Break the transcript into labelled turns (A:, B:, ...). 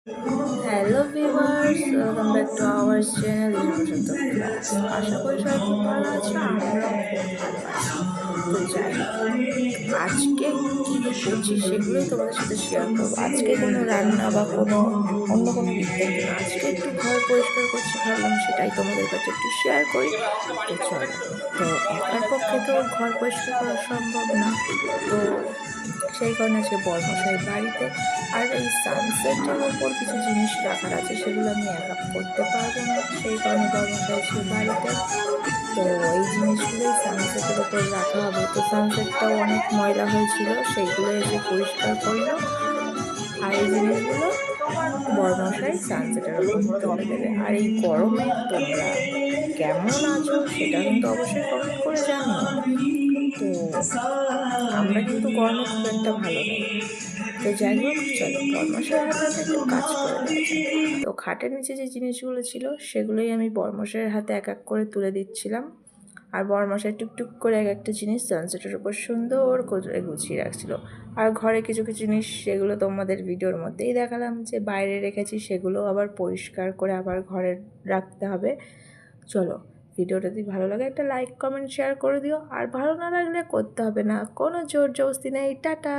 A: Hello viewers, welcome back to our channel Prashant blogs. আশা করি সবাই খুব ভালো আছে, আমরাও খুব ভালো আছি। তো যাই হোক, আজকে কী কী করছি সেগুলোই তোমাদের সাথে শেয়ার করবো। আজকে কোনো রান্না বা অন্য কোনো দিক থেকে না, আজকে একটু ঘর পরিষ্কার করছি, ভাবলাম সেটাই তোমাদের কাছে একটু শেয়ার করি। তো চলো, তো একার পক্ষে তো ঘর পরিষ্কার করা সম্ভব না, তো সেই কারণে আজকে বরমশাই বাড়িতে। আর এই সানসেটের ওপর কিছু জিনিস রাখার আছে, সেগুলো আমি একা করতে পারবো না, সেই কারণে বরমশাই আজকে বাড়িতে। তো এই জিনিসগুলোই সানসেটের ওপর রাখা হবে। তো সানসেটটাও অনেক ময়লা হয়েছিল, সেইগুলো এসে পরিষ্কার করলো। আর এই জিনিসগুলো বরমশাই সানসেটের ওপর তুলে দেবে। আর এই গরমে তোমরা কেমন আছো সেটা কিন্তু অবশ্যই কমেন্ট করে জানিও। তো আমরা কিন্তু গরমে খুব একটা ভালো নেই। তো যাই হোক, চলো বরমশাইয়ের হাতে হাতে একটু কাজ করে দেওয়া যাক। তো খাটের নিচে যে জিনিসগুলো ছিল সেগুলোই আমি বরমশাইয়ের হাতে এক এক করে তুলে দিচ্ছিলাম। আর বরমশাই টুকটুক করে এক একটা জিনিস সানসেটের উপর সুন্দর করে গুছিয়ে রাখছিল। আর ঘরে কিছু কিছু জিনিস, সেগুলো তোমাদের ভিডিওর মধ্যেই দেখালাম যে বাইরে রেখেছি, সেগুলো আবার পরিষ্কার করে আবার ঘরে রাখতে হবে। চলো, ভিডিওটা যদি ভালো লাগে একটা লাইক কমেন্ট শেয়ার করে দিও। আর ভালো না লাগলে করতে হবে না, কোনো জোর জবরদস্তি নেই। টাটা।